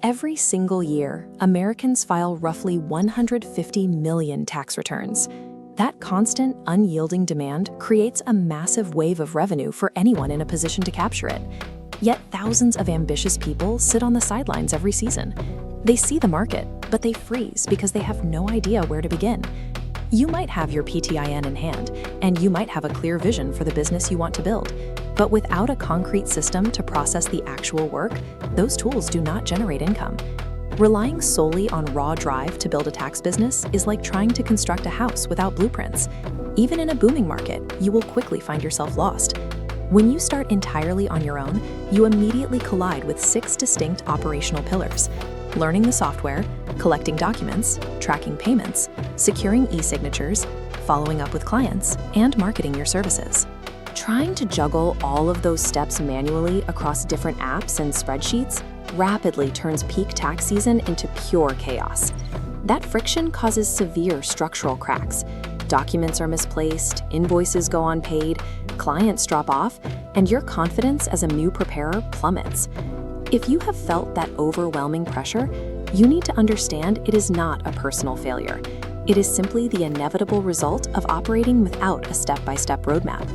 Every single year, Americans file roughly 150 million tax returns. That constant, unyielding demand creates a massive wave of revenue for anyone in a position to capture it. Yet thousands of ambitious people sit on the sidelines every season. They see the market, but they freeze because they have no idea where to begin. You might have your PTIN in hand, and you might have a clear vision for the business you want to build. But without a concrete system to process the actual work, those tools do not generate income. Relying solely on raw drive to build a tax business is like trying to construct a house without blueprints. Even in a booming market, you will quickly find yourself lost. When you start entirely on your own, you immediately collide with 6 distinct operational pillars: learning the software, collecting documents, tracking payments, securing e-signatures, following up with clients, and marketing your services. Trying to juggle all of those steps manually across different apps and spreadsheets rapidly turns peak tax season into pure chaos. That friction causes severe structural cracks. Documents are misplaced, invoices go unpaid, clients drop off, and your confidence as a new preparer plummets. If you have felt that overwhelming pressure, you need to understand it is not a personal failure. It is simply the inevitable result of operating without a step-by-step roadmap.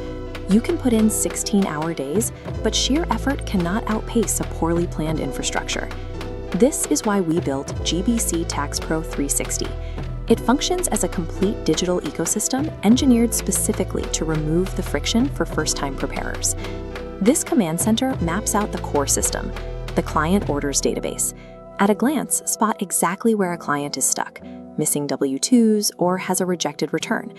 You can put in 16-hour days, but sheer effort cannot outpace a poorly planned infrastructure. This is why we built GBC Tax Pro 360. It functions as a complete digital ecosystem engineered specifically to remove the friction for first-time preparers. This command center maps out the core system, the client orders database. At a glance, spot exactly where a client is stuck, missing W-2s, or has a rejected return.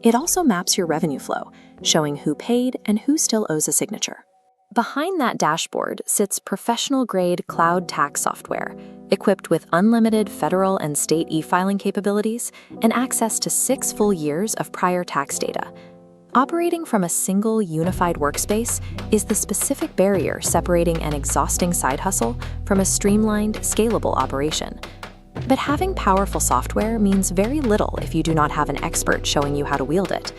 It also maps your revenue flow, showing who paid and who still owes a signature. Behind that dashboard sits professional-grade cloud tax software, equipped with unlimited federal and state e-filing capabilities and access to 6 full years of prior tax data. Operating from a single unified workspace is the specific barrier separating an exhausting side hustle from a streamlined, scalable operation. But having powerful software means very little if you do not have an expert showing you how to wield it.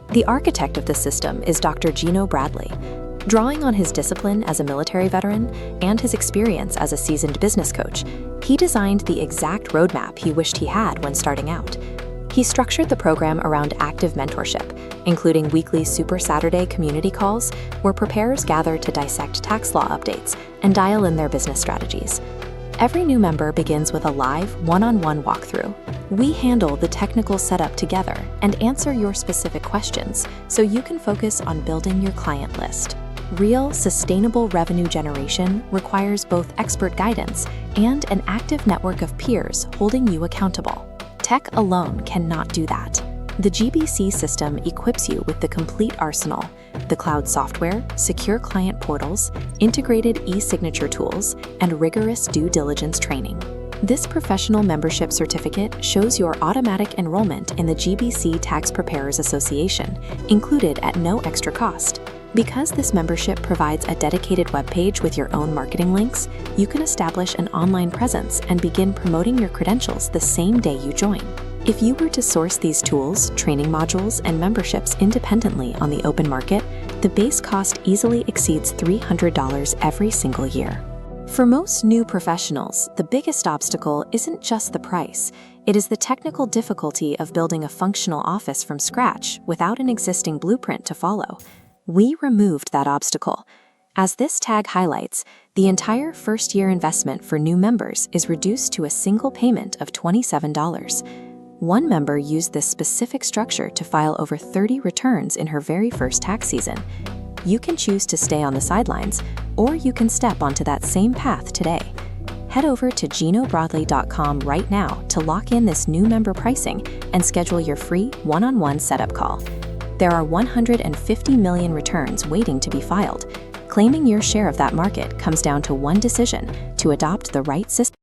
The architect of this system is Dr. Geno Bradley. Drawing on his discipline as a military veteran and his experience as a seasoned business coach, he designed the exact roadmap he wished he had when starting out. He structured the program around active mentorship, including weekly Super Saturday community calls where preparers gather to dissect tax law updates and dial in their business strategies. Every new member begins with a live, one-on-one walkthrough. We handle the technical setup together and answer your specific questions so you can focus on building your client list. Real, sustainable revenue generation requires both expert guidance and an active network of peers holding you accountable. Tech alone cannot do that. The GBC system equips you with the complete arsenal: the cloud software, secure client portals, integrated e-signature tools, and rigorous due diligence training. This professional membership certificate shows your automatic enrollment in the GBC Tax Preparers Association, included at no extra cost. Because this membership provides a dedicated webpage with your own marketing links, you can establish an online presence and begin promoting your credentials the same day you join. If you were to source these tools, training modules, and memberships independently on the open market, the base cost easily exceeds $300 every single year. For most new professionals, the biggest obstacle isn't just the price. It is the technical difficulty of building a functional office from scratch without an existing blueprint to follow. We removed that obstacle. As this tag highlights, the entire first-year investment for new members is reduced to a single payment of $27. One member used this specific structure to file over 30 returns in her very first tax season. You can choose to stay on the sidelines, or you can step onto that same path today. Head over to genobradley.com right now to lock in this new member pricing and schedule your free one-on-one setup call. There are 150 million returns waiting to be filed. Claiming your share of that market comes down to one decision: to adopt the right system.